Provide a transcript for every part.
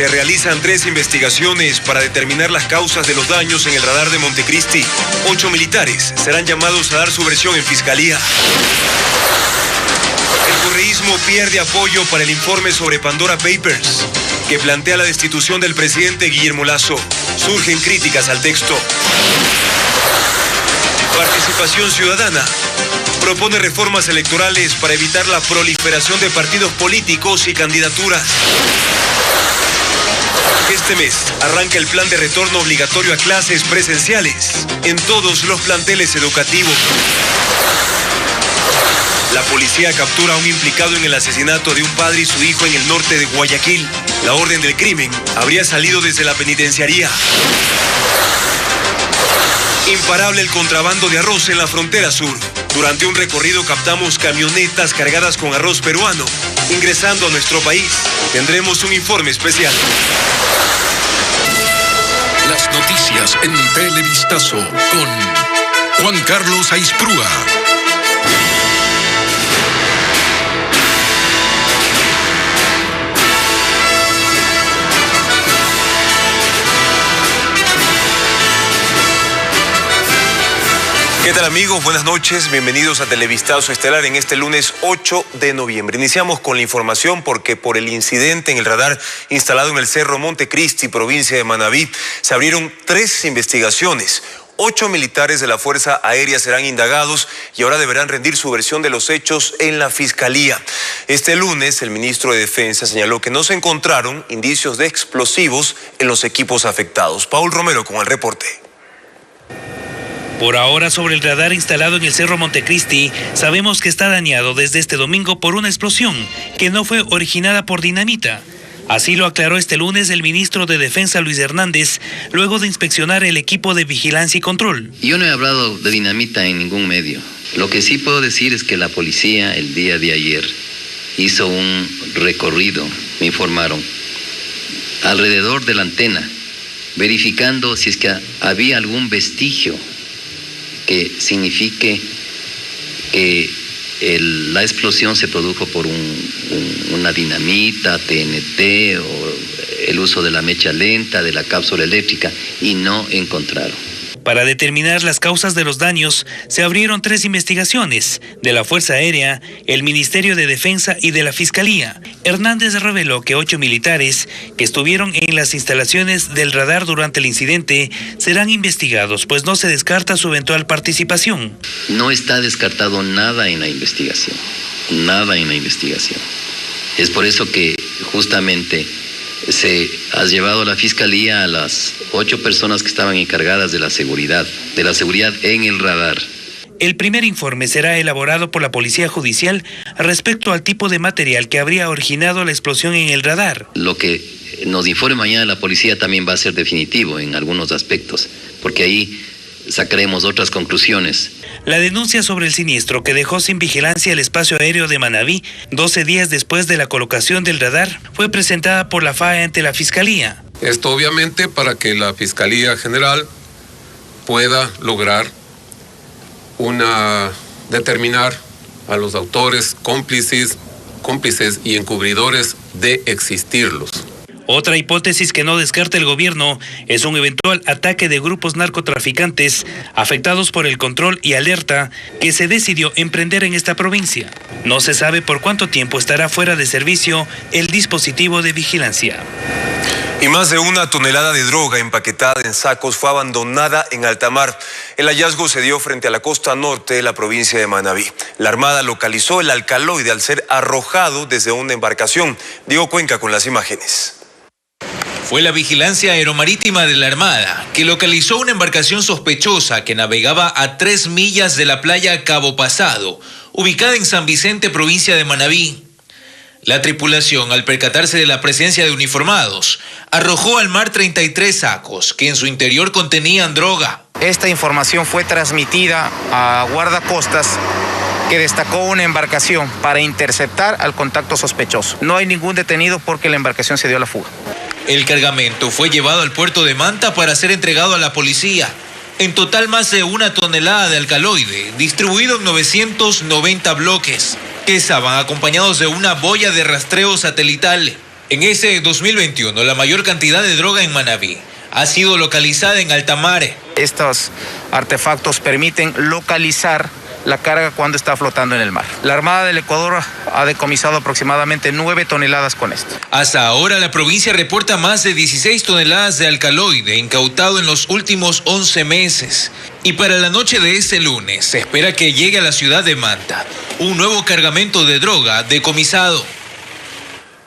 Se realizan 3 investigaciones para determinar las causas de los daños en el radar de Montecristi. 8 militares serán llamados a dar su versión en fiscalía. El correísmo pierde apoyo para el informe sobre Pandora Papers, que plantea la destitución del presidente Guillermo Lasso. Surgen críticas al texto. Participación Ciudadana propone reformas electorales para evitar la proliferación de partidos políticos y candidaturas. Este mes arranca el plan de retorno obligatorio a clases presenciales en todos los planteles educativos. La policía captura a un implicado en el asesinato de un padre y su hijo en el norte de Guayaquil. La orden del crimen habría salido desde la penitenciaría. Imparable el contrabando de arroz en la frontera sur. Durante un recorrido captamos camionetas cargadas con arroz peruano ingresando a nuestro país. Tendremos un informe especial. Las noticias en Televistazo con Juan Carlos Aisprúa. ¿Qué tal, amigos? Buenas noches, bienvenidos a Televistazo Estelar en este lunes 8 de noviembre. Iniciamos con la información porque por el incidente en el radar instalado en el Cerro Montecristi, provincia de Manabí, se abrieron 3 investigaciones. 8 militares de la Fuerza Aérea serán indagados y ahora deberán rendir su versión de los hechos en la Fiscalía. Este lunes, el ministro de Defensa señaló que no se encontraron indicios de explosivos en los equipos afectados. Paul Romero con el reporte. Por ahora, sobre el radar instalado en el Cerro Montecristi, sabemos que está dañado desde este domingo por una explosión que no fue originada por dinamita. Así lo aclaró este lunes el ministro de Defensa, Luis Hernández, luego de inspeccionar el equipo de vigilancia y control. Yo no he hablado de dinamita en ningún medio. Lo que sí puedo decir es que la policía el día de ayer hizo un recorrido, me informaron, alrededor de la antena, verificando si es que había algún vestigio que signifique que la explosión se produjo por una dinamita, TNT o el uso de la mecha lenta, de la cápsula eléctrica, y no encontraron. Para determinar las causas de los daños, se abrieron 3 investigaciones de la Fuerza Aérea, el Ministerio de Defensa y de la Fiscalía. Hernández reveló que 8 militares que estuvieron en las instalaciones del radar durante el incidente serán investigados, pues no se descarta su eventual participación. No está descartado nada en la investigación, nada en la investigación. Es por eso que justamente se ha llevado a la Fiscalía a las 8 personas que estaban encargadas de la seguridad en el radar. El primer informe será elaborado por la Policía Judicial respecto al tipo de material que habría originado la explosión en el radar. Lo que nos informe mañana la policía también va a ser definitivo en algunos aspectos, porque ahí sacaremos otras conclusiones. La denuncia sobre el siniestro que dejó sin vigilancia el espacio aéreo de Manabí 12 días después de la colocación del radar fue presentada por la FAE ante la Fiscalía. Esto obviamente para que la Fiscalía General pueda lograr determinar a los autores, cómplices y encubridores de existirlos. Otra hipótesis que no descarta el gobierno es un eventual ataque de grupos narcotraficantes afectados por el control y alerta que se decidió emprender en esta provincia. No se sabe por cuánto tiempo estará fuera de servicio el dispositivo de vigilancia. Y más de 1 tonelada de droga empaquetada en sacos fue abandonada en alta mar. El hallazgo se dio frente a la costa norte de la provincia de Manabí. La Armada localizó el alcaloide al ser arrojado desde una embarcación. Diego Cuenca con las imágenes. Fue la vigilancia aeromarítima de la Armada que localizó una embarcación sospechosa que navegaba a 3 millas de la playa Cabo Pasado, ubicada en San Vicente, provincia de Manabí. La tripulación, al percatarse de la presencia de uniformados, arrojó al mar 33 sacos que en su interior contenían droga. Esta información fue transmitida a guardacostas, que destacó una embarcación para interceptar al contacto sospechoso. No hay ningún detenido porque la embarcación se dio a la fuga. El cargamento fue llevado al puerto de Manta para ser entregado a la policía. En total, más de 1 tonelada de alcaloide, distribuido en 990 bloques, que estaban acompañados de una boya de rastreo satelital. En este 2021, la mayor cantidad de droga en Manabí ha sido localizada en alta mar. Estos artefactos permiten localizar la carga cuando está flotando en el mar. La Armada del Ecuador ha decomisado aproximadamente 9 toneladas con esto. Hasta ahora, la provincia reporta más de 16 toneladas de alcaloide incautado en los últimos 11 meses. Y para la noche de este lunes, se espera que llegue a la ciudad de Manta un nuevo cargamento de droga decomisado.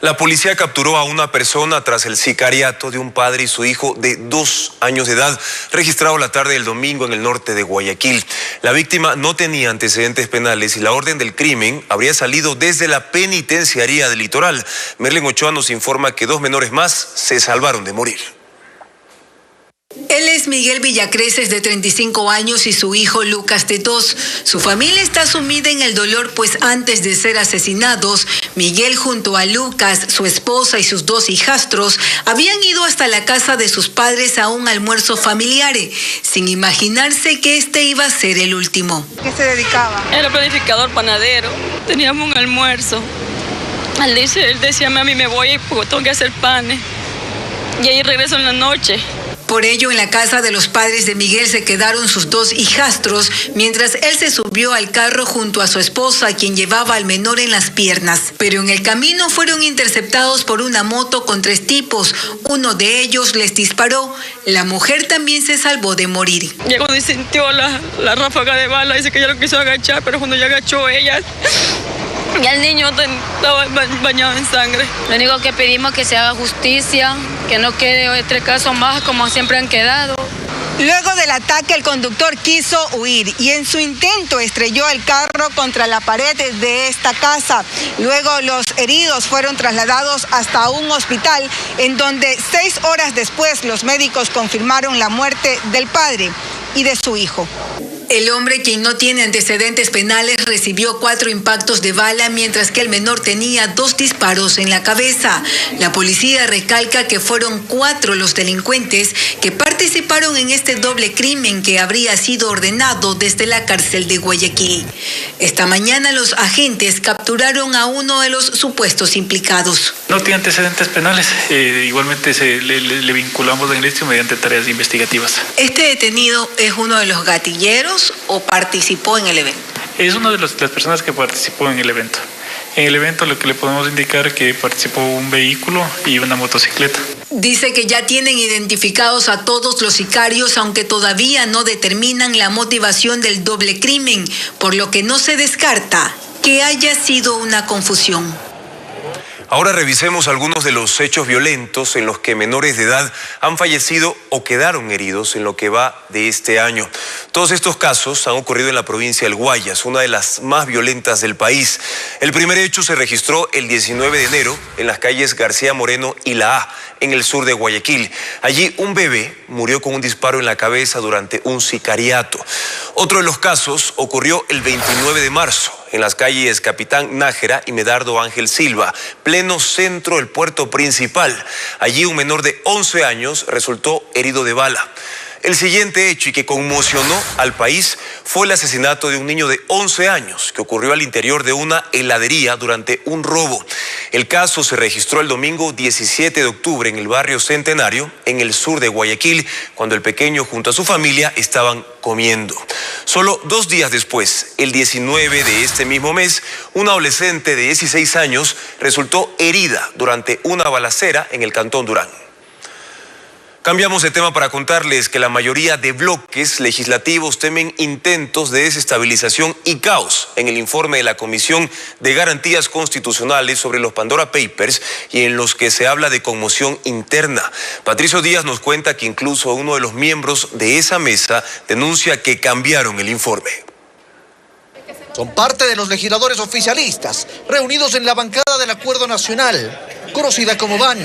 La policía capturó a una persona tras el sicariato de un padre y su hijo de 2 años de edad, registrado la tarde del domingo en el norte de Guayaquil. La víctima no tenía antecedentes penales y la orden del crimen habría salido desde la penitenciaría del Litoral. Merlin Ochoa nos informa que 2 menores más se salvaron de morir. Él es Miguel Villacreces, de 35 años, y su hijo Lucas, de 2. Su familia está sumida en el dolor, pues antes de ser asesinados, Miguel junto a Lucas, su esposa y sus 2 hijastros habían ido hasta la casa de sus padres a un almuerzo familiar, sin imaginarse que este iba a ser el último. ¿Qué se dedicaba? Era planificador panadero. Teníamos un almuerzo. Él decía, mami, me voy porque tengo que hacer panes. Y ahí regreso en la noche. Por ello, en la casa de los padres de Miguel se quedaron sus 2 hijastros, mientras él se subió al carro junto a su esposa, quien llevaba al menor en las piernas. Pero en el camino fueron interceptados por una moto con 3 tipos. Uno de ellos les disparó. La mujer también se salvó de morir. Ya cuando sintió la ráfaga de bala, dice que ya lo quiso agachar, pero cuando ya agachó ella, ya el niño estaba bañado en sangre. Lo único que pedimos es que se haga justicia, que no quede otro caso más como siempre han quedado. Luego del ataque, el conductor quiso huir y en su intento estrelló el carro contra la pared de esta casa. Luego los heridos fueron trasladados hasta un hospital, en donde 6 horas después los médicos confirmaron la muerte del padre y de su hijo. El hombre, quien no tiene antecedentes penales, recibió 4 impactos de bala, mientras que el menor tenía 2 disparos en la cabeza. La policía recalca que fueron 4 los delincuentes que participaron en este doble crimen que habría sido ordenado desde la cárcel de Guayaquil. Esta mañana los agentes capturaron a uno de los supuestos implicados. No tiene antecedentes penales, igualmente le vinculamos en el hecho mediante tareas investigativas. ¿Este detenido es uno de los gatilleros o participó en el evento? Es una de las personas que participó en el evento. En el evento lo que le podemos indicar es que participó un vehículo y una motocicleta. Dice que ya tienen identificados a todos los sicarios, aunque todavía no determinan la motivación del doble crimen, por lo que no se descarta que haya sido una confusión. Ahora revisemos algunos de los hechos violentos en los que menores de edad han fallecido o quedaron heridos en lo que va de este año. Todos estos casos han ocurrido en la provincia del Guayas, una de las más violentas del país. El primer hecho se registró el 19 de enero en las calles García Moreno y La A, en el sur de Guayaquil. Allí un bebé murió con un disparo en la cabeza durante un sicariato. Otro de los casos ocurrió el 29 de marzo. En las calles Capitán Nájera y Medardo Ángel Silva, pleno centro del puerto principal. Allí un menor de 11 años resultó herido de bala. El siguiente hecho, y que conmocionó al país, fue el asesinato de un niño de 11 años que ocurrió al interior de una heladería durante un robo. El caso se registró el domingo 17 de octubre en el barrio Centenario, en el sur de Guayaquil, cuando el pequeño junto a su familia estaban comiendo. Solo 2 días después, el 19 de este mismo mes, una adolescente de 16 años resultó herida durante una balacera en el Cantón Durán. Cambiamos de tema para contarles que la mayoría de bloques legislativos temen intentos de desestabilización y caos en el informe de la Comisión de Garantías Constitucionales sobre los Pandora Papers y en los que se habla de conmoción interna. Patricio Díaz nos cuenta que incluso uno de los miembros de esa mesa denuncia que cambiaron el informe. Son parte de los legisladores oficialistas reunidos en la bancada del Acuerdo Nacional, conocida como BAN.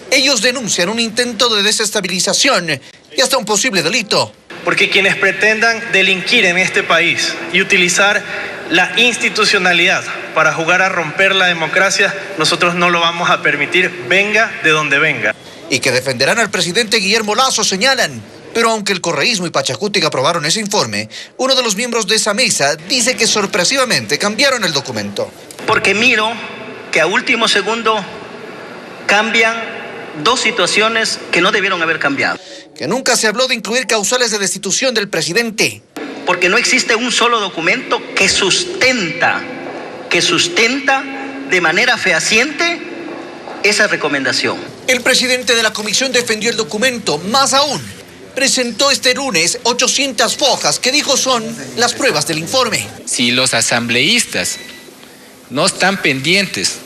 Ellos denuncian un intento de desestabilización y hasta un posible delito. Porque quienes pretendan delinquir en este país y utilizar la institucionalidad para jugar a romper la democracia, nosotros no lo vamos a permitir, venga de donde venga. Y que defenderán al presidente Guillermo Lasso, señalan. Pero aunque el correísmo y Pachacútica aprobaron ese informe, uno de los miembros de esa mesa dice que sorpresivamente cambiaron el documento. Porque miro que a último segundo cambian dos situaciones que no debieron haber cambiado. Que nunca se habló de incluir causales de destitución del presidente. Porque no existe un solo documento que sustenta de manera fehaciente esa recomendación. El presidente de la comisión defendió el documento, más aún, presentó este lunes 800 hojas que dijo son las pruebas del informe. Si los asambleístas no están pendientes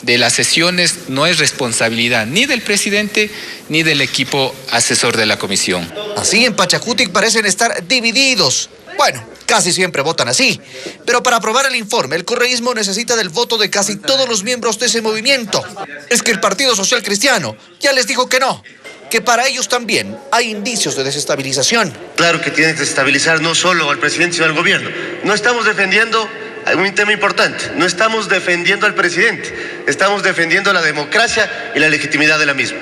de las sesiones, no es responsabilidad ni del presidente ni del equipo asesor de la comisión. Así en Pachacutic parecen estar divididos. Bueno, casi siempre votan así. Pero para aprobar el informe, el correísmo necesita del voto de casi todos los miembros de ese movimiento. Es que el Partido Social Cristiano ya les dijo que no, que para ellos también hay indicios de desestabilización. Claro que tienen que desestabilizar no solo al presidente, sino al gobierno. No estamos defendiendo un tema importante, no estamos defendiendo al presidente, estamos defendiendo la democracia y la legitimidad de la misma.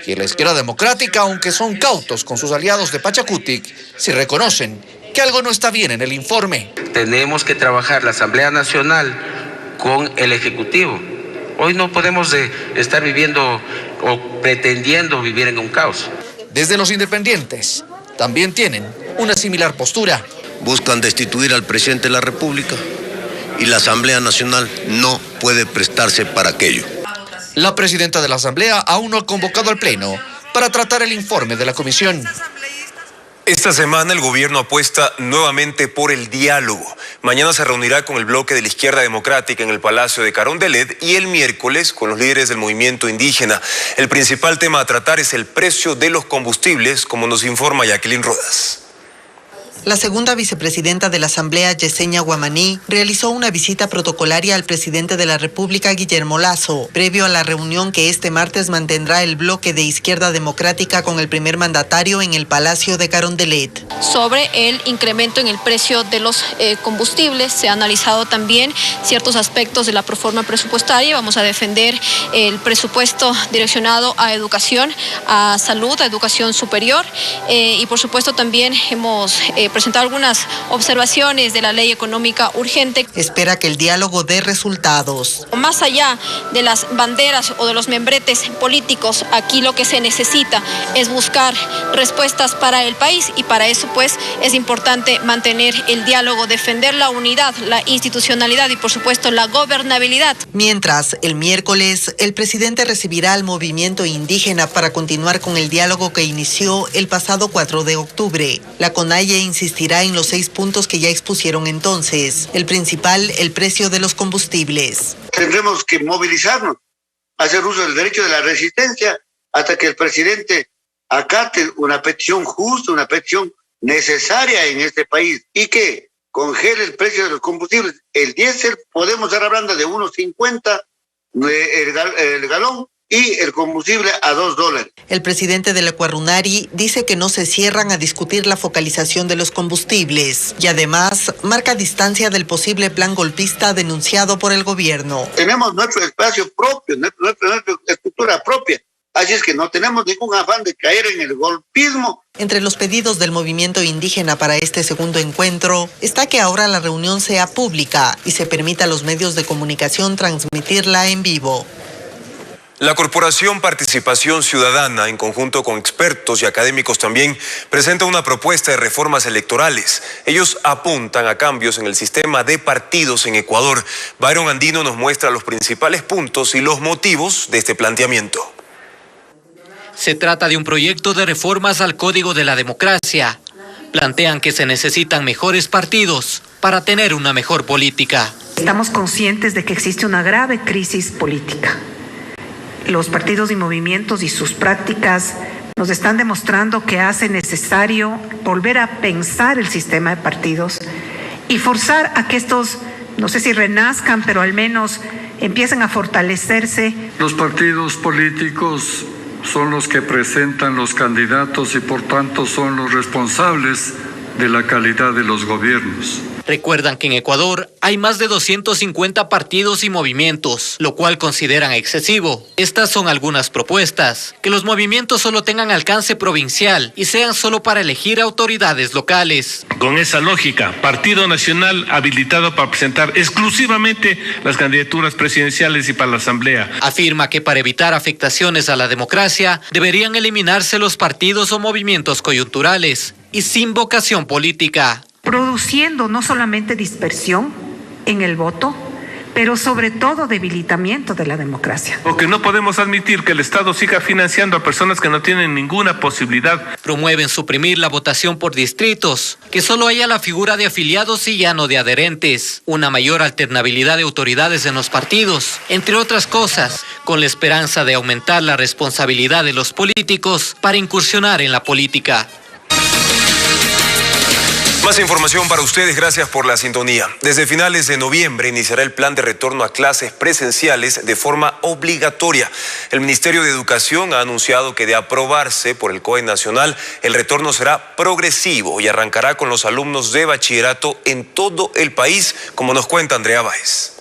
Y la izquierda democrática, aunque son cautos con sus aliados de Pachacutic, sí reconocen que algo no está bien en el informe. Tenemos que trabajar la Asamblea Nacional con el Ejecutivo. Hoy no podemos estar viviendo o pretendiendo vivir en un caos. Desde los independientes también tienen una similar postura. Buscan destituir al presidente de la República y la Asamblea Nacional no puede prestarse para aquello. La presidenta de la Asamblea aún no ha convocado al Pleno para tratar el informe de la comisión. Esta semana el gobierno apuesta nuevamente por el diálogo. Mañana se reunirá con el bloque de la izquierda democrática en el Palacio de Carondelet y el miércoles con los líderes del movimiento indígena. El principal tema a tratar es el precio de los combustibles, como nos informa Jacqueline Rodas. La segunda vicepresidenta de la Asamblea, Yesenia Guamaní, realizó una visita protocolaria al presidente de la República, Guillermo Lasso, previo a la reunión que este martes mantendrá el bloque de izquierda democrática con el primer mandatario en el Palacio de Carondelet. Sobre el incremento en el precio de los combustibles, se ha analizado también ciertos aspectos de la proforma presupuestaria. Vamos a defender el presupuesto direccionado a educación, a salud, a educación superior y por supuesto también hemos presentado algunas observaciones de la ley económica urgente. Espera que el diálogo dé resultados. Más allá de las banderas o de los membretes políticos, aquí lo que se necesita es buscar respuestas para el país y para eso pues es importante mantener el diálogo, defender la unidad, la institucionalidad y por supuesto la gobernabilidad. Mientras, el miércoles, el presidente recibirá al movimiento indígena para continuar con el diálogo que inició el pasado 4 de octubre. La CONAIE insistirá en los 6 puntos que ya expusieron entonces. El principal, el precio de los combustibles. Tendremos que movilizarnos, hacer uso del derecho de la resistencia hasta que el presidente acate una petición justa, una petición necesaria en este país y que congele el precio de los combustibles. El diésel podemos estar hablando de $1.50 el galón y el combustible a $2. El presidente de la Cuarunari dice que no se cierran a discutir la focalización de los combustibles y además marca distancia del posible plan golpista denunciado por el gobierno. Tenemos nuestro espacio propio, nuestra estructura propia. Así es que no tenemos ningún afán de caer en el golpismo. Entre los pedidos del movimiento indígena para este segundo encuentro está que ahora la reunión sea pública y se permita a los medios de comunicación transmitirla en vivo. La Corporación Participación Ciudadana, en conjunto con expertos y académicos también, presenta una propuesta de reformas electorales. Ellos apuntan a cambios en el sistema de partidos en Ecuador. Byron Andino nos muestra los principales puntos y los motivos de este planteamiento. Se trata de un proyecto de reformas al Código de la Democracia. Plantean que se necesitan mejores partidos para tener una mejor política. Estamos conscientes de que existe una grave crisis política. Los partidos y movimientos y sus prácticas nos están demostrando que hace necesario volver a pensar el sistema de partidos y forzar a que estos, no sé si renazcan, pero al menos empiecen a fortalecerse. Los partidos políticos son los que presentan los candidatos y por tanto son los responsables de la calidad de los gobiernos. Recuerdan que en Ecuador hay más de 250 partidos y movimientos, lo cual consideran excesivo. Estas son algunas propuestas: que los movimientos solo tengan alcance provincial y sean solo para elegir autoridades locales. Con esa lógica, Partido Nacional habilitado para presentar exclusivamente las candidaturas presidenciales y para la Asamblea. Afirma que para evitar afectaciones a la democracia deberían eliminarse los partidos o movimientos coyunturales y sin vocación política, produciendo no solamente dispersión en el voto, pero sobre todo debilitamiento de la democracia. Porque no podemos admitir que el Estado siga financiando a personas que no tienen ninguna posibilidad. Promueven suprimir la votación por distritos, que solo haya la figura de afiliados y ya no de adherentes, una mayor alternabilidad de autoridades en los partidos, entre otras cosas, con la esperanza de aumentar la responsabilidad de los políticos para incursionar en la política. Más información para ustedes, gracias por la sintonía. Desde finales de noviembre iniciará el plan de retorno a clases presenciales de forma obligatoria. El Ministerio de Educación ha anunciado que de aprobarse por el COE Nacional, el retorno será progresivo y arrancará con los alumnos de bachillerato en todo el país, como nos cuenta Andrea Báez.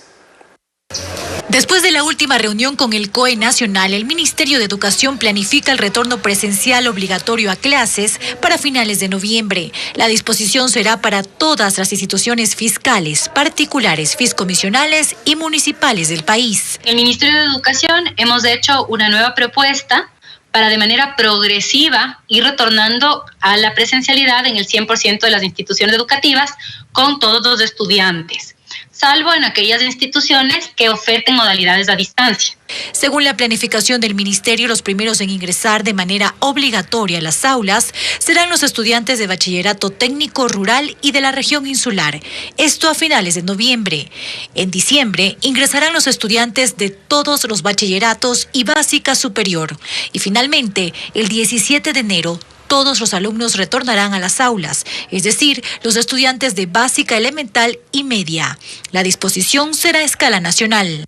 Después de la última reunión con el COE Nacional, el Ministerio de Educación planifica el retorno presencial obligatorio a clases para finales de noviembre. La disposición será para todas las instituciones fiscales, particulares, fiscomisionales y municipales del país. El Ministerio de Educación hemos hecho una nueva propuesta para de manera progresiva ir retornando a la presencialidad en el 100% de las instituciones educativas con todos los estudiantes, salvo en aquellas instituciones que oferten modalidades a distancia. Según la planificación del Ministerio, los primeros en ingresar de manera obligatoria a las aulas serán los estudiantes de bachillerato técnico rural y de la región insular. Esto a finales de noviembre. En diciembre ingresarán los estudiantes de todos los bachilleratos y básica superior. Y finalmente, el 17 de enero, todos los alumnos retornarán a las aulas, es decir, los estudiantes de básica elemental y media. La disposición será a escala nacional.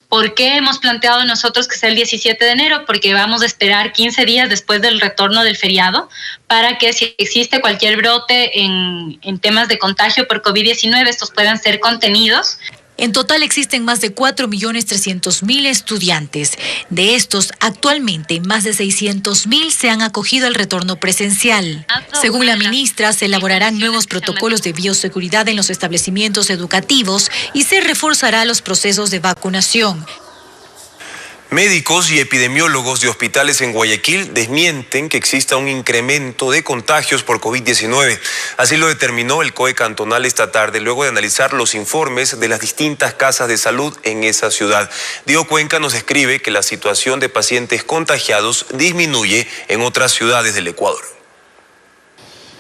¿Por qué hemos planteado nosotros que sea el 17 de enero? Porque vamos a esperar 15 días después del retorno del feriado para que si existe cualquier brote en temas de contagio por COVID-19, estos puedan ser contenidos. En total existen más de 4.300.000 estudiantes. De estos, actualmente, más de 600.000 se han acogido al retorno presencial. Según la ministra, se elaborarán nuevos protocolos de bioseguridad en los establecimientos educativos y se reforzará los procesos de vacunación. Médicos y epidemiólogos de hospitales en Guayaquil desmienten que exista un incremento de contagios por COVID-19. Así lo determinó el COE cantonal esta tarde, luego de analizar los informes de las distintas casas de salud en esa ciudad. Diego Cuenca nos escribe que la situación de pacientes contagiados disminuye en otras ciudades del Ecuador.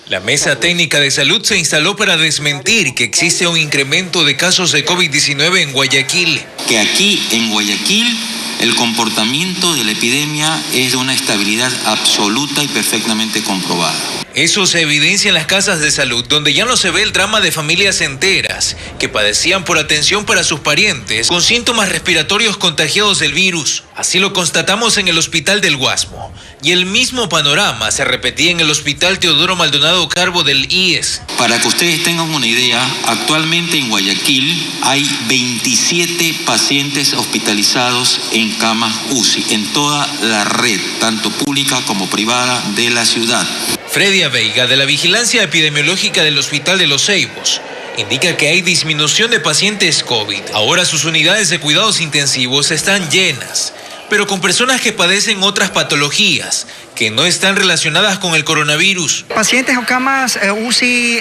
La Mesa Técnica de Salud se instaló para desmentir que existe un incremento de casos de COVID-19 en Guayaquil. Que aquí en Guayaquil el comportamiento de la epidemia es de una estabilidad absoluta y perfectamente comprobada. Eso se evidencia en las casas de salud, donde ya no se ve el drama de familias enteras que padecían por atención para sus parientes con síntomas respiratorios contagiados del virus. Así lo constatamos en el Hospital del Guasmo. Y el mismo panorama se repetía en el Hospital Teodoro Maldonado Carbo del IES. Para que ustedes tengan una idea, actualmente en Guayaquil hay 27 pacientes hospitalizados en camas UCI, en toda la red, tanto pública como privada de la ciudad. Freddy Veiga, de la Vigilancia Epidemiológica del Hospital de Los Ceibos, indica que hay disminución de pacientes COVID. Ahora sus unidades de cuidados intensivos están llenas, pero con personas que padecen otras patologías que no están relacionadas con el coronavirus. Pacientes o camas UCI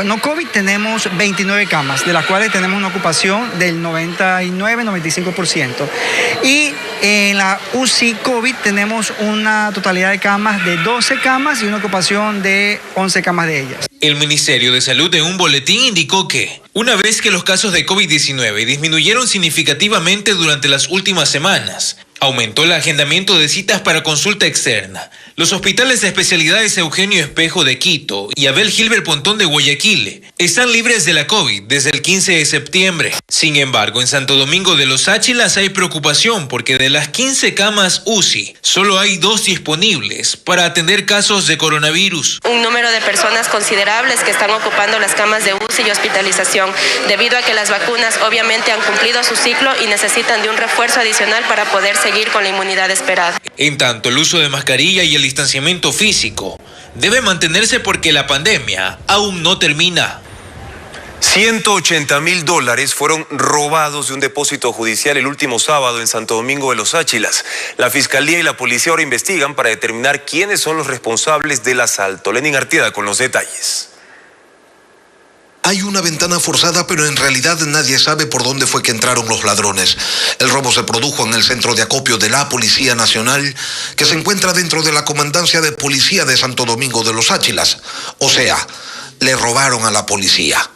no COVID tenemos 29 camas, de las cuales tenemos una ocupación del 99-95%. Y en la UCI COVID tenemos una totalidad de camas de 12 camas y una ocupación de 11 camas de ellas. El Ministerio de Salud en un boletín indicó que, una vez que los casos de COVID-19 disminuyeron significativamente durante las últimas semanas, Aumentó el agendamiento de citas para consulta externa. Los hospitales de especialidades Eugenio Espejo de Quito y Abel Gilbert Pontón de Guayaquil están libres de la COVID desde el 15 de septiembre. Sin embargo, en Santo Domingo de los Áchilas hay preocupación porque de las 15 camas UCI, solo hay 2 disponibles para atender casos de coronavirus. Un número de personas considerables que están ocupando las camas de UCI y hospitalización, debido a que las vacunas obviamente han cumplido su ciclo y necesitan de un refuerzo adicional para poder seguir con la inmunidad esperada. En tanto, el uso de mascarilla y el distanciamiento físico debe mantenerse porque la pandemia aún no termina. $180,000 fueron robados de un depósito judicial el último sábado en Santo Domingo de los Áchilas. La Fiscalía y la Policía ahora investigan para determinar quiénes son los responsables del asalto. Lenin Artieda con los detalles. Hay una ventana forzada, pero en realidad nadie sabe por dónde fue que entraron los ladrones. El robo se produjo en el centro de acopio de la Policía Nacional, que se encuentra dentro de la Comandancia de Policía de Santo Domingo de los Áchilas. O sea, le robaron a la policía.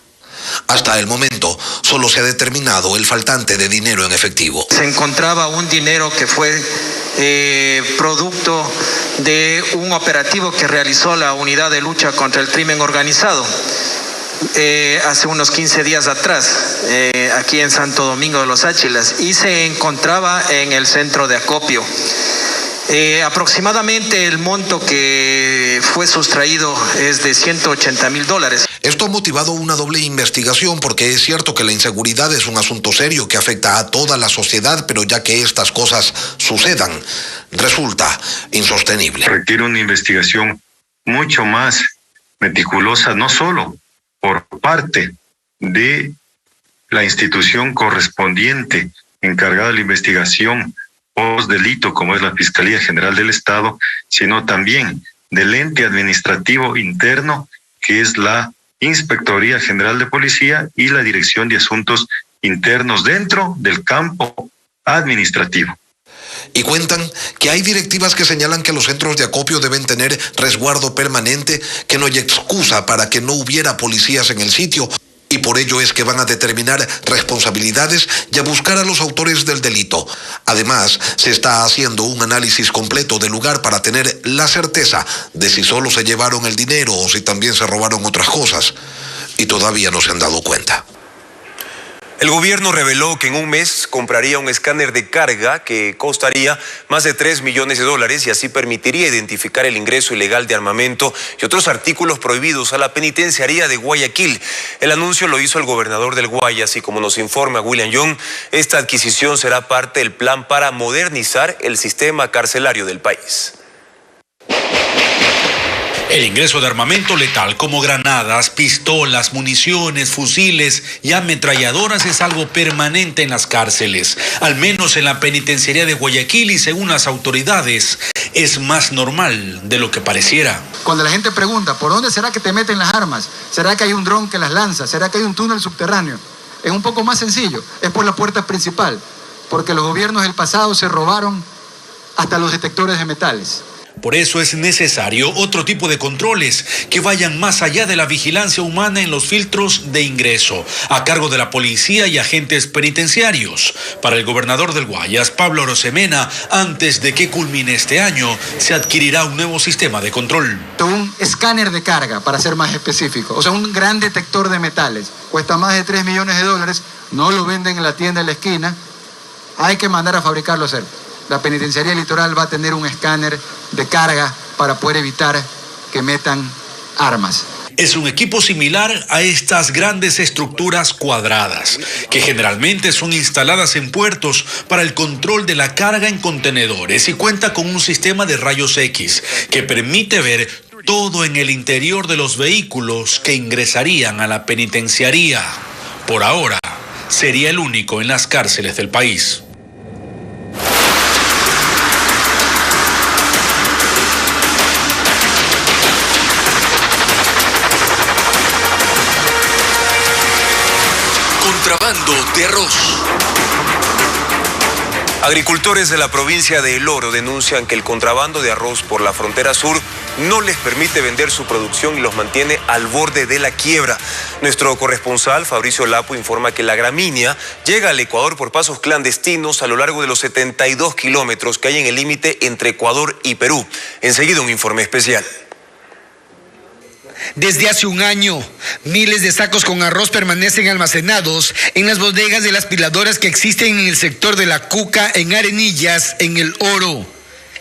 Hasta el momento, solo se ha determinado el faltante de dinero en efectivo. Se encontraba un dinero que fue producto de un operativo que realizó la Unidad de Lucha contra el Crimen Organizado. Hace unos 15 días atrás, aquí en Santo Domingo de los Áchilas, y se encontraba en el centro de acopio. Aproximadamente el monto que fue sustraído es de $180,000. Esto ha motivado una doble investigación porque es cierto que la inseguridad es un asunto serio que afecta a toda la sociedad, pero ya que estas cosas sucedan, resulta insostenible. Requiere una investigación mucho más meticulosa, no solo por parte de la institución correspondiente encargada de la investigación post-delito, como es la Fiscalía General del Estado, sino también del ente administrativo interno, que es la Inspectoría General de Policía y la Dirección de Asuntos Internos dentro del campo administrativo. Y cuentan que hay directivas que señalan que los centros de acopio deben tener resguardo permanente, que no hay excusa para que no hubiera policías en el sitio, y por ello es que van a determinar responsabilidades y a buscar a los autores del delito. Además, se está haciendo un análisis completo del lugar para tener la certeza de si solo se llevaron el dinero o si también se robaron otras cosas, y todavía no se han dado cuenta. El gobierno reveló que en un mes compraría un escáner de carga que costaría más de $3 millones y así permitiría identificar el ingreso ilegal de armamento y otros artículos prohibidos a la penitenciaría de Guayaquil. El anuncio lo hizo el gobernador del Guayas y, como nos informa William Young, esta adquisición será parte del plan para modernizar el sistema carcelario del país. El ingreso de armamento letal como granadas, pistolas, municiones, fusiles y ametralladoras es algo permanente en las cárceles, al menos en la penitenciaría de Guayaquil, y según las autoridades es más normal de lo que pareciera. Cuando la gente pregunta, ¿por dónde será que te meten las armas? ¿Será que hay un dron que las lanza? ¿Será que hay un túnel subterráneo? Es un poco más sencillo, es por la puerta principal, porque los gobiernos del pasado se robaron hasta los detectores de metales. Por eso es necesario otro tipo de controles que vayan más allá de la vigilancia humana en los filtros de ingreso, a cargo de la policía y agentes penitenciarios. Para el gobernador del Guayas, Pablo Arosemena, antes de que culmine este año, se adquirirá un nuevo sistema de control. Un escáner de carga, para ser más específico, o sea, un gran detector de metales. Cuesta más de $3 millones, no lo venden en la tienda de la esquina, hay que mandar a fabricarlo cerca. La penitenciaría litoral va a tener un escáner de carga para poder evitar que metan armas. Es un equipo similar a estas grandes estructuras cuadradas, que generalmente son instaladas en puertos para el control de la carga en contenedores, y cuenta con un sistema de rayos X que permite ver todo en el interior de los vehículos que ingresarían a la penitenciaría. Por ahora, sería el único en las cárceles del país. Contrabando de arroz. Agricultores de la provincia de El Oro denuncian que el contrabando de arroz por la frontera sur no les permite vender su producción y los mantiene al borde de la quiebra. Nuestro corresponsal Fabricio Lapo informa que la gramínea llega al Ecuador por pasos clandestinos a lo largo de los 72 kilómetros que hay en el límite entre Ecuador y Perú. Enseguida un informe especial. Desde hace un año, miles de sacos con arroz permanecen almacenados en las bodegas de las piladoras que existen en el sector de La Cuca, en Arenillas, en El Oro.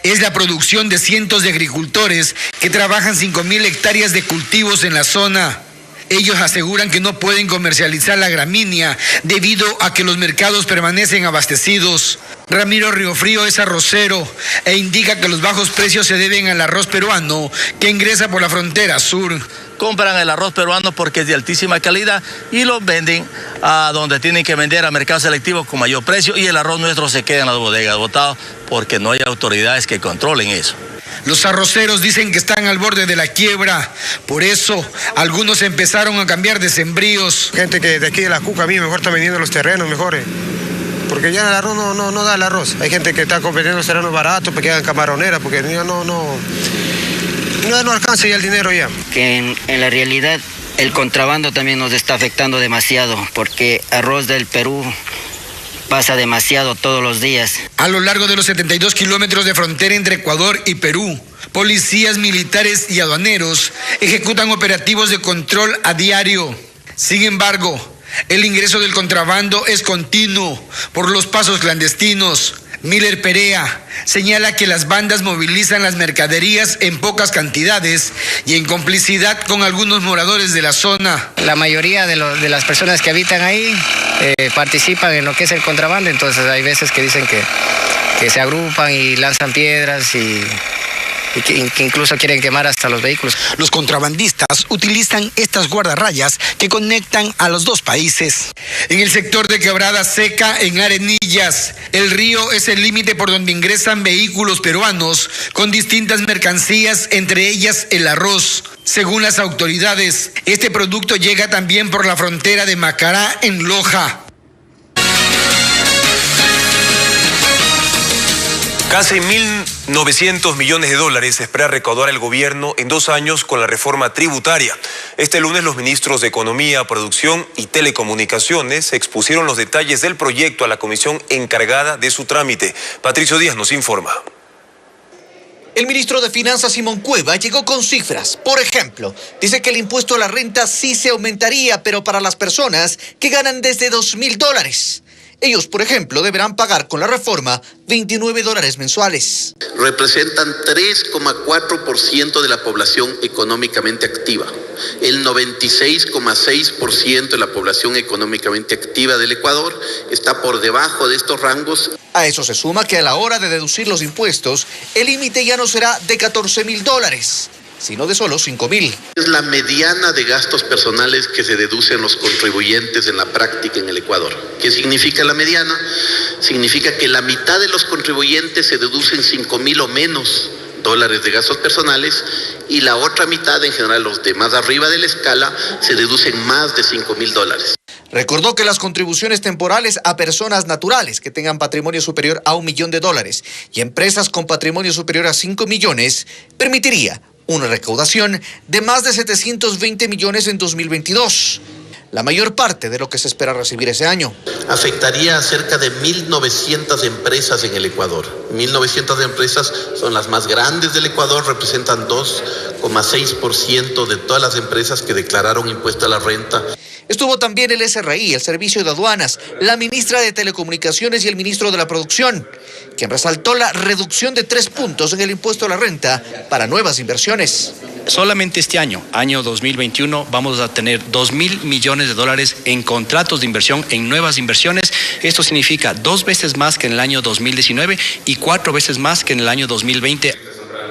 Es la producción de cientos de agricultores que trabajan 5.000 hectáreas de cultivos en la zona. Ellos aseguran que no pueden comercializar la gramínea debido a que los mercados permanecen abastecidos. Ramiro Riofrío es arrocero e indica que los bajos precios se deben al arroz peruano que ingresa por la frontera sur. Compran el arroz peruano porque es de altísima calidad y lo venden a donde tienen que vender, a mercados selectivos con mayor precio, y el arroz nuestro se queda en las bodegas botado porque no hay autoridades que controlen eso. Los arroceros dicen que están al borde de la quiebra, por eso algunos empezaron a cambiar de sembríos. Gente que de aquí de La Cuca a mí mejor está vendiendo los terrenos mejores, porque ya el arroz no da el arroz. Hay gente que está vendiendo los terrenos baratos porque hagan camaroneras, porque no alcanza ya el dinero ya. Que en la realidad el contrabando también nos está afectando demasiado, porque arroz del Perú pasa demasiado todos los días. A lo largo de los 72 kilómetros de frontera entre Ecuador y Perú, policías, militares y aduaneros ejecutan operativos de control a diario. Sin embargo, el ingreso del contrabando es continuo por los pasos clandestinos. Miller Perea señala que las bandas movilizan las mercaderías en pocas cantidades y en complicidad con algunos moradores de la zona. La mayoría de las personas que habitan ahí participan en lo que es el contrabando, entonces hay veces que dicen que se agrupan y lanzan piedras y que incluso quieren quemar hasta los vehículos. Los contrabandistas utilizan estas guardarrayas que conectan a los dos países. En el sector de Quebrada Seca, en Arenillas, el río es el límite por donde ingresan vehículos peruanos con distintas mercancías, entre ellas el arroz. Según las autoridades, este producto llega también por la frontera de Macará, en Loja. Casi 1.900 millones de dólares espera recaudar el gobierno en 2 años con la reforma tributaria. Este lunes los ministros de Economía, Producción y Telecomunicaciones expusieron los detalles del proyecto a la comisión encargada de su trámite. Patricio Díaz nos informa. El ministro de Finanzas, Simón Cueva, llegó con cifras. Por ejemplo, dice que el impuesto a la renta sí se aumentaría, pero para las personas que ganan desde $2.000. Ellos, por ejemplo, deberán pagar con la reforma $29 mensuales. Representan 3,4% de la población económicamente activa. El 96,6% de la población económicamente activa del Ecuador está por debajo de estos rangos. A eso se suma que a la hora de deducir los impuestos, el límite ya no será de $14.000, sino de solo $5.000. Es la mediana de gastos personales que se deducen los contribuyentes en la práctica en el Ecuador. ¿Qué significa la mediana? Significa que la mitad de los contribuyentes se deducen $5.000 o menos de gastos personales, y la otra mitad, en general los de más arriba de la escala, se deducen más de $5.000. Recordó que las contribuciones temporales a personas naturales que tengan patrimonio superior a $1 millón y empresas con patrimonio superior a 5 millones permitiría una recaudación de más de 720 millones en 2022, la mayor parte de lo que se espera recibir ese año. Afectaría a cerca de 1.900 empresas en el Ecuador. 1.900 empresas son las más grandes del Ecuador, representan 2,6% de todas las empresas que declararon impuesto a la renta. Estuvo también el SRI, el Servicio de Aduanas, la ministra de Telecomunicaciones y el ministro de la Producción, quien resaltó la reducción de 3 puntos en el impuesto a la renta para nuevas inversiones. Solamente este año 2021, vamos a tener $2.000 millones en contratos de inversión, en nuevas inversiones. Esto significa 2 veces más que en el año 2019 y 4 veces más que en el año 2020.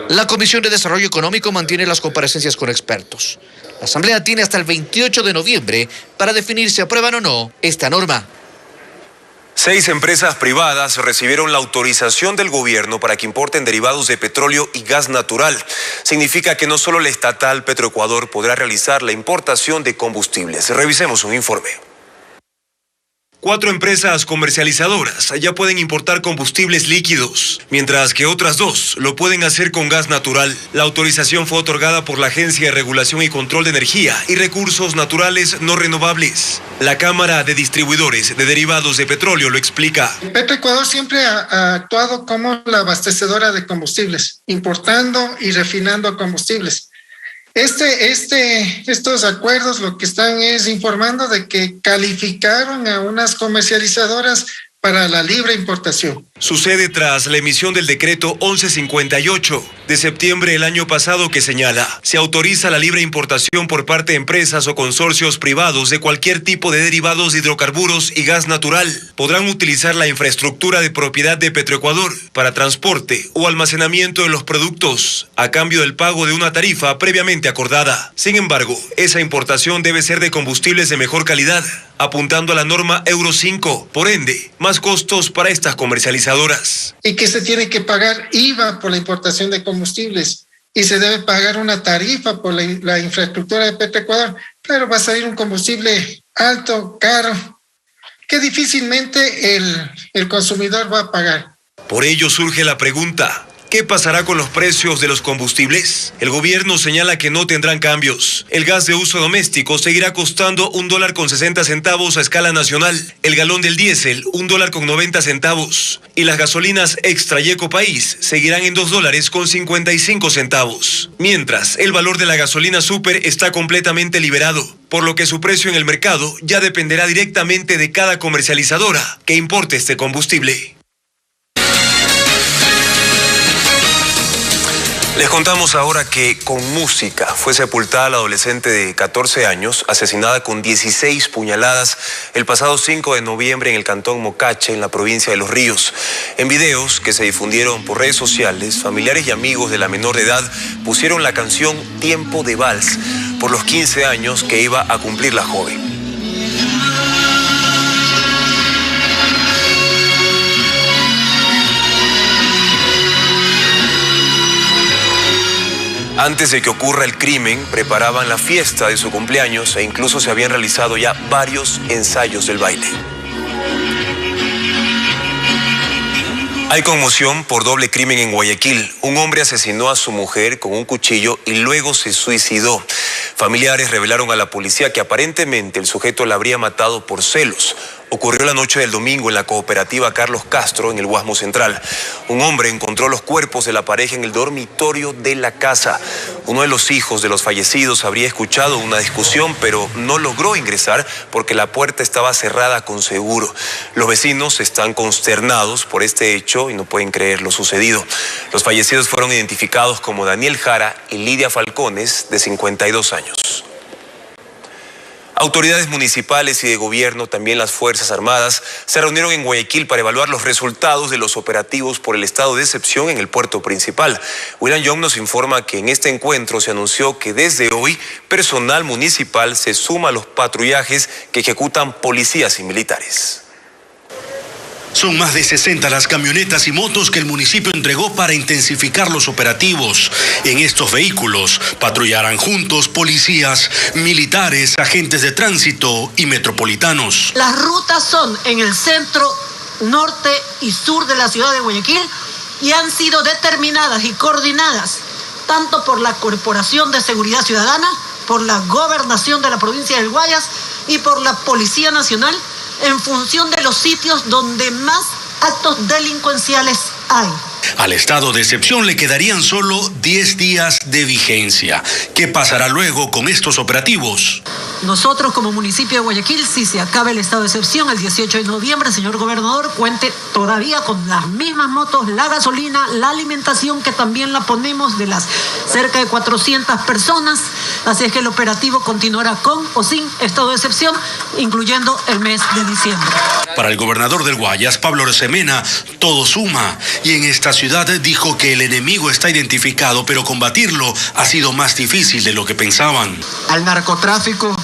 La Comisión de Desarrollo Económico mantiene las comparecencias con expertos. La Asamblea tiene hasta el 28 de noviembre para definir si aprueban o no esta norma. 6 empresas privadas recibieron la autorización del gobierno para que importen derivados de petróleo y gas natural. Significa que no solo la estatal Petroecuador podrá realizar la importación de combustibles. Revisemos un informe. 4 empresas comercializadoras ya pueden importar combustibles líquidos, mientras que otras 2 lo pueden hacer con gas natural. La autorización fue otorgada por la Agencia de Regulación y Control de Energía y Recursos Naturales No Renovables. La Cámara de Distribuidores de Derivados de Petróleo lo explica. Petroecuador siempre ha actuado como la abastecedora de combustibles, importando y refinando combustibles. Estos acuerdos lo que están es informando de que calificaron a unas comercializadoras para la libre importación. Sucede tras la emisión del decreto 1158 de septiembre del año pasado que señala: se autoriza la libre importación por parte de empresas o consorcios privados de cualquier tipo de derivados de hidrocarburos y gas natural. Podrán utilizar la infraestructura de propiedad de Petroecuador para transporte o almacenamiento de los productos a cambio del pago de una tarifa previamente acordada. Sin embargo, esa importación debe ser de combustibles de mejor calidad, apuntando a la norma Euro 5, por ende, más costos para estas comercializadoras. Y que se tiene que pagar IVA por la importación de combustibles y se debe pagar una tarifa por la infraestructura de Petroecuador, pero va a salir un combustible alto, caro, que difícilmente el consumidor va a pagar. Por ello surge la pregunta: ¿qué pasará con los precios de los combustibles? El gobierno señala que no tendrán cambios. El gas de uso doméstico seguirá costando $1.60 a escala nacional. El galón del diésel, $1.90. Y las gasolinas extra y Ecopaís seguirán en $2.55. Mientras, el valor de la gasolina super está completamente liberado, por lo que su precio en el mercado ya dependerá directamente de cada comercializadora que importe este combustible. Les contamos ahora que con música fue sepultada la adolescente de 14 años, asesinada con 16 puñaladas el pasado 5 de noviembre en el cantón Mocache, en la provincia de Los Ríos. En videos que se difundieron por redes sociales, familiares y amigos de la menor de edad pusieron la canción Tiempo de Vals por los 15 años que iba a cumplir la joven. Antes de que ocurra el crimen, preparaban la fiesta de su cumpleaños e incluso se habían realizado ya varios ensayos del baile. Hay conmoción por doble crimen en Guayaquil. Un hombre asesinó a su mujer con un cuchillo y luego se suicidó. Familiares revelaron a la policía que aparentemente el sujeto la habría matado por celos. Ocurrió la noche del domingo en la cooperativa Carlos Castro, en el Guasmo Central. Un hombre encontró los cuerpos de la pareja en el dormitorio de la casa. Uno de los hijos de los fallecidos habría escuchado una discusión, pero no logró ingresar porque la puerta estaba cerrada con seguro. Los vecinos están consternados por este hecho y no pueden creer lo sucedido. Los fallecidos fueron identificados como Daniel Jara y Lidia Falcones, de 52 años. Autoridades municipales y de gobierno, también las Fuerzas Armadas, se reunieron en Guayaquil para evaluar los resultados de los operativos por el estado de excepción en el puerto principal. William Young nos informa que en este encuentro se anunció que desde hoy personal municipal se suma a los patrullajes que ejecutan policías y militares. Son más de 60 las camionetas y motos que el municipio entregó para intensificar los operativos. En estos vehículos patrullarán juntos policías, militares, agentes de tránsito y metropolitanos. Las rutas son en el centro, norte y sur de la ciudad de Guayaquil y han sido determinadas y coordinadas tanto por la Corporación de Seguridad Ciudadana, por la Gobernación de la provincia del Guayas y por la Policía Nacional, en función de los sitios donde más actos delincuenciales hay. Al estado de excepción le quedarían solo 10 días de vigencia. ¿Qué pasará luego con estos operativos? Nosotros como municipio de Guayaquil, si se acaba el estado de excepción el 18 de noviembre, señor gobernador, cuente todavía con las mismas motos, la gasolina, la alimentación, que también la ponemos de las cerca de 400 personas. Así es que el operativo continuará con o sin estado de excepción, incluyendo el mes de diciembre. Para el gobernador del Guayas, Pablo Rosemena, todo suma. Y en esta ciudad dijo que el enemigo está identificado, pero combatirlo ha sido más difícil de lo que pensaban. Al narcotráfico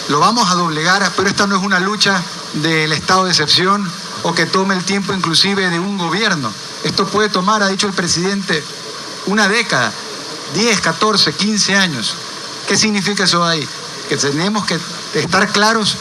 lo vamos a doblegar, pero esta no es una lucha del estado de excepción o que tome el tiempo inclusive de un gobierno. Esto puede tomar, ha dicho el presidente, una década, 10, 14, 15 años. ¿Qué significa eso ahí? Que tenemos que estar claros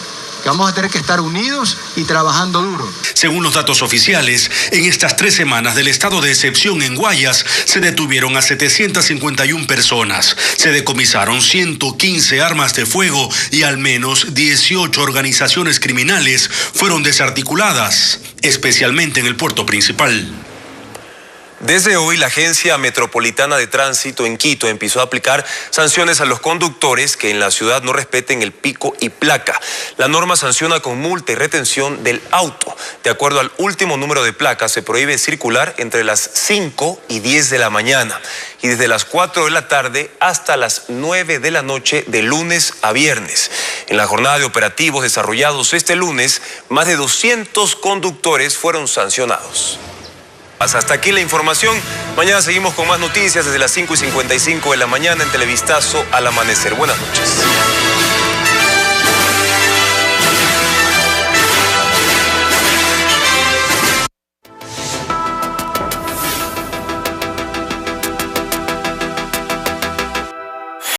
que vamos a tener que estar unidos y trabajando duro. Según los datos oficiales, en estas 3 semanas del estado de excepción en Guayas se detuvieron a 751 personas, se decomisaron 115 armas de fuego y al menos 18 organizaciones criminales fueron desarticuladas, especialmente en el puerto principal. Desde hoy, la Agencia Metropolitana de Tránsito en Quito empezó a aplicar sanciones a los conductores que en la ciudad no respeten el pico y placa. La norma sanciona con multa y retención del auto. De acuerdo al último número de placa, se prohíbe circular entre las 5 y 10 de la mañana y desde las 4 de la tarde hasta las 9 de la noche de lunes a viernes. En la jornada de operativos desarrollados este lunes, más de 200 conductores fueron sancionados. Hasta aquí la información. Mañana seguimos con más noticias desde las 5:55 de la mañana en Televistazo al amanecer. Buenas noches.